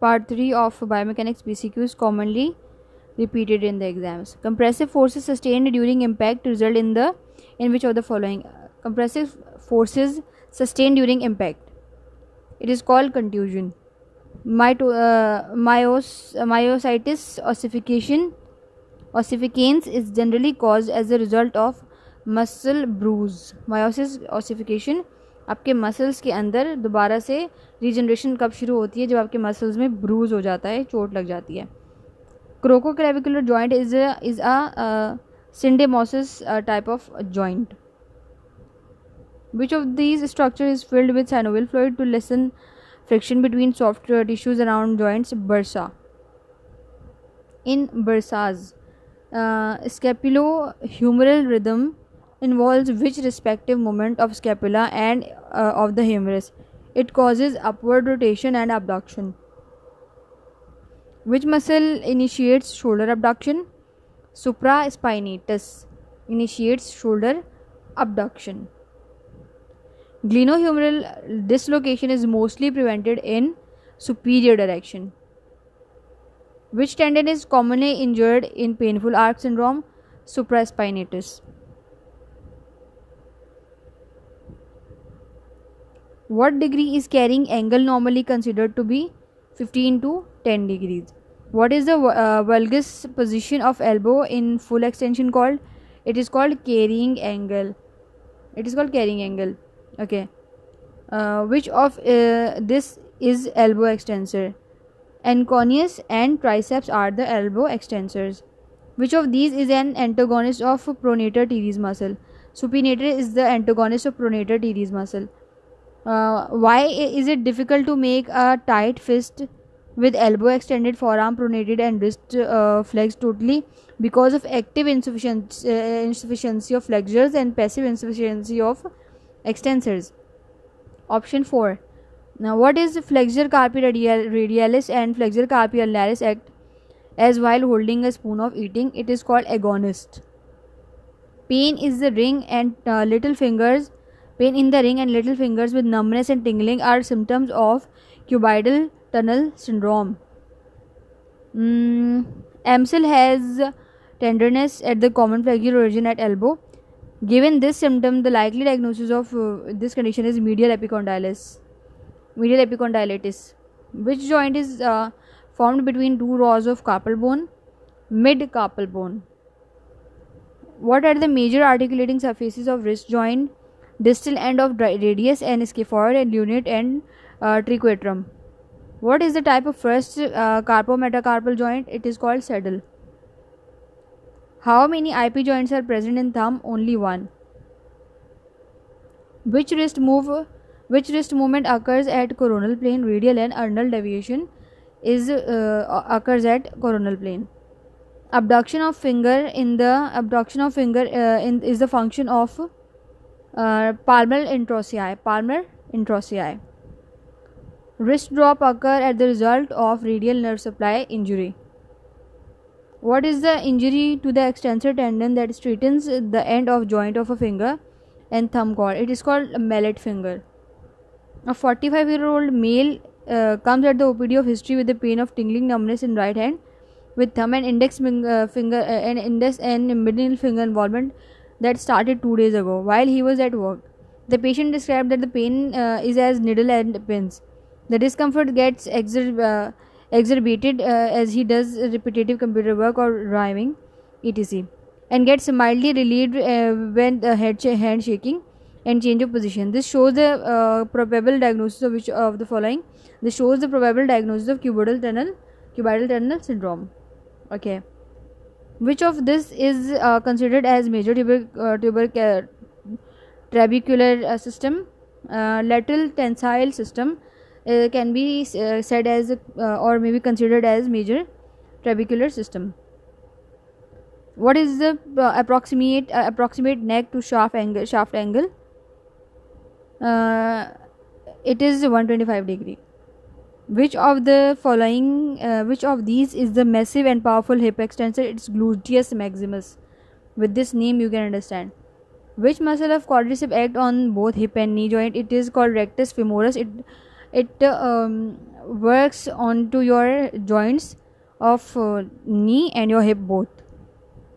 Part 3 of biomechanics PCQs commonly repeated in the exams. Compressive forces sustained during impact result in which of the following? Compressive forces sustained during impact. It is called contusion. Myositis ossificans is generally caused as a result of muscle bruise. Meiosis ossification आपके muscles के अंदर दोबारा से regeneration कब शुरू होती है? जब आपके मसल्स में ब्रूज हो जाता है, चोट लग जाती है. Acromioclavicular joint is a syndesmosis type of joint. Which of these structure is filled with synovial fluid to lessen friction between soft tissues around joints? Bursa. In bursas, scapulohumeral rhythm involves which respective movement of scapula and of the humerus? It causes upward rotation and abduction. Which muscle initiates shoulder abduction? Supraspinatus initiates shoulder abduction. Glenohumeral dislocation is mostly prevented in superior direction. Which tendon is commonly injured in painful arc syndrome? Supraspinatus. What degree is carrying angle normally considered to be 15 to 10 degrees? What is the valgus position of elbow in full extension called? It is called carrying angle. It is called carrying angle. Okay. Which of this is elbow extensor? Anconeus and triceps are the elbow extensors. Which of these is an antagonist of pronator teres muscle? Supinator is the antagonist of pronator teres muscle. Why is it difficult to make a tight fist with elbow extended, forearm pronated and wrist flexed totally? Because of active insufficiency of flexors and passive insufficiency of extensors. Option 4. Now, what is flexor carpi radialis and flexor carpi ulnaris act as while holding a spoon of eating? It is called agonist. Pain in the ring and little fingers with numbness and tingling are symptoms of cuboidal tunnel syndrome. Amsel has tenderness at the common flexural origin at elbow. Given this symptom, the likely diagnosis of this condition is medial epicondylitis. Which joint is formed between two rows of carpal bone? Mid-carpal bone. What are the major articulating surfaces of wrist joint? Distal end of radius and scaphoid and lunate and triquetrum. What is the type of first carpometacarpal joint? It is called saddle. How many IP joints are present in thumb? Only one. Which wrist movement occurs at coronal plane? Radial and ulnar deviation occurs at coronal plane. Abduction of finger is the function of palmar introsei. Wrist drop occur as the result of radial nerve supply injury. What is the injury to the extensor tendon that straightens the end of joint of a finger and thumb called? It is called a mallet finger. A 45-year-old male comes at the OPD of history with the pain of tingling numbness in right hand with thumb and index finger and index and middle finger involvement that started 2 days ago while he was at work. The patient described that the pain is as needle and pins. The discomfort gets exacerbated as he does repetitive computer work or driving, etc., and gets mildly relieved when the hand shaking and change of position. This shows the probable diagnosis of which of the following? This shows the probable diagnosis of cuboidal tunnel syndrome. Okay. Which of this is considered as major trabecular system? Lateral tensile system can be said as or may be considered as major trabecular system. What is the approximate neck to shaft angle? It is 125 degree. Which of these is the massive and powerful hip extensor? It's gluteus maximus. With this name you can understand. Which muscle of quadricep act on both hip and knee joint? It is called rectus femoris. It works onto your joints of knee and your hip both,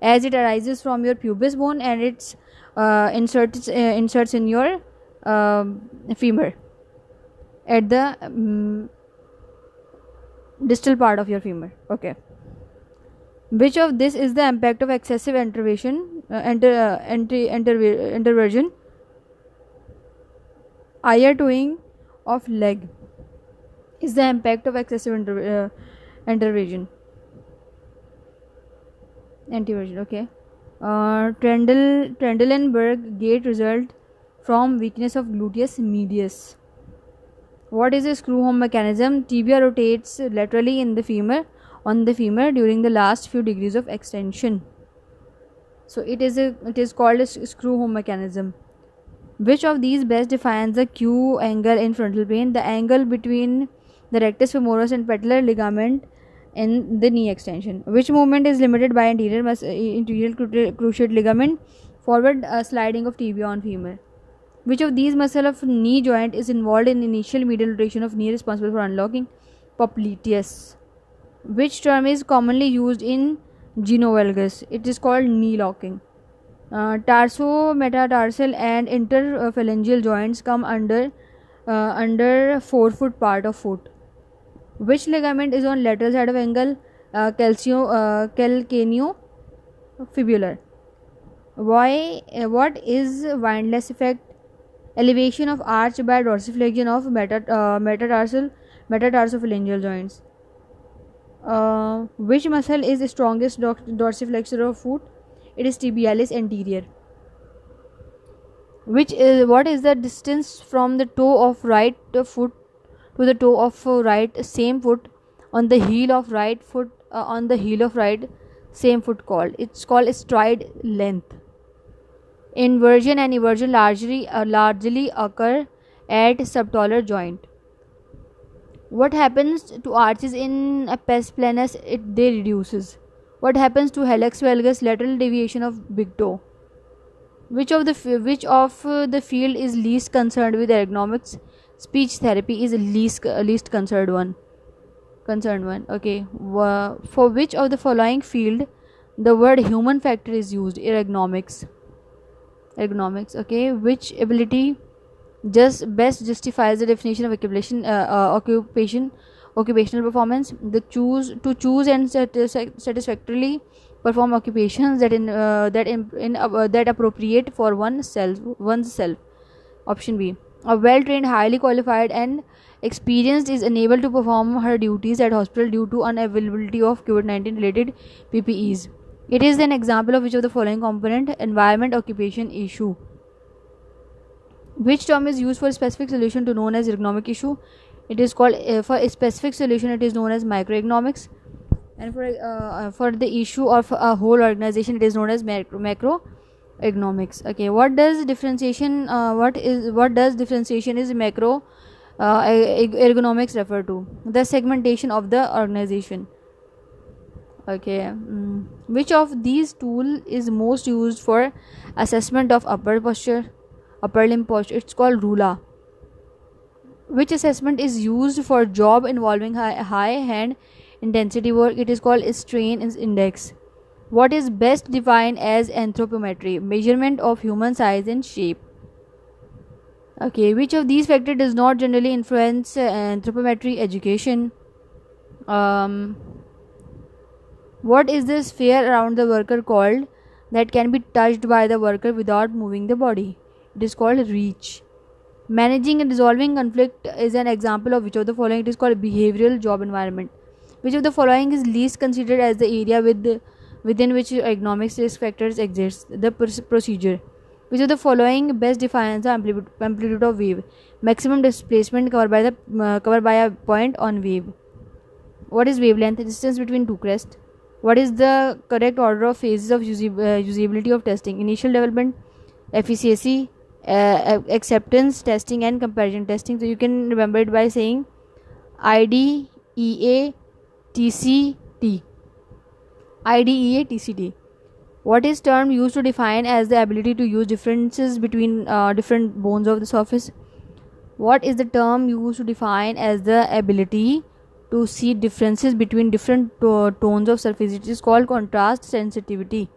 as it arises from your pubis bone and it's inserts in your femur at the distal part of your femur. Okay. Which of this is the impact of excessive intervention, interversion, higher toeing of leg is the impact of excessive interversion? Antiversion. Okay. Trendelenburg gait result from weakness of gluteus medius. What is a screw home mechanism? Tibia rotates laterally in the femur on the femur during the last few degrees of extension. So it is called a screw home mechanism. Which of these best defines the Q angle in frontal plane? The angle between the rectus femoris and patellar ligament in the knee extension. Which movement is limited by anterior cruciate ligament? Forward sliding of tibia on femur. Which of these muscle of knee joint is involved in initial medial rotation of knee responsible for unlocking? Popliteus. Which term is commonly used in gynovalgus? It is called knee locking. Tarso-metatarsal and interphalangeal joints come under forefoot part of foot. Which ligament is on lateral side of ankle? Calcaneofibular. Why? What is windlass effect? Elevation of arch by dorsiflexion of metatarsophalangeal joints. Which muscle is the strongest dorsiflexor of foot? It is tibialis anterior. What is the distance from the toe of right foot to the toe of right same foot on the heel of right foot same foot called? It's called stride length. Inversion and eversion largely occur at subtalar joint. What happens to arches in pes planus? They reduces. What happens to hallux valgus? Lateral deviation of big toe. Which of the field is least concerned with ergonomics? Speech therapy is least concerned one. Okay. For which of the following field the word human factor is used? Ergonomics. Okay. Which ability best justifies the definition of occupational performance? To choose and satisfactorily perform occupations that appropriate for oneself. Option B. A well trained, highly qualified and experienced is unable to perform her duties at hospital due to unavailability of COVID-19 related PPEs. It is an example of which of the following component? Environment, occupation, issue. Which term is used for a specific solution to known as ergonomic issue? It is called for a specific solution it is known as microeconomics, and for the issue of a whole organization it is known as macroeconomics. Okay, what does differentiation is macro ergonomics refer to? The segmentation of the organization. Okay. Which of these tool is most used for assessment of upper limb posture? It's called RULA. Which assessment is used for job involving high hand intensity work? It is called strain index. What is best defined as anthropometry? Measurement of human size and shape. Okay, which of these factors does not generally influence anthropometry education? What is the sphere around the worker called that can be touched by the worker without moving the body? It is called reach. Managing and resolving conflict is an example of which of the following? It is called behavioral job environment. Which of the following is least considered as the area within which ergonomics risk factors exist? The procedure. Which of the following best defines the amplitude of wave? Maximum displacement covered by a point on wave. What is wavelength? Distance between two crests. What is the correct order of phases of usability of testing? Initial development, efficacy, acceptance testing, and comparison testing. So you can remember it by saying IDEA TCT. IDEA TCT. What is term used to define as the ability to use differences between different bones of the surface? What is the term used to define as the ability to see differences between different tones of surface? It is called contrast sensitivity.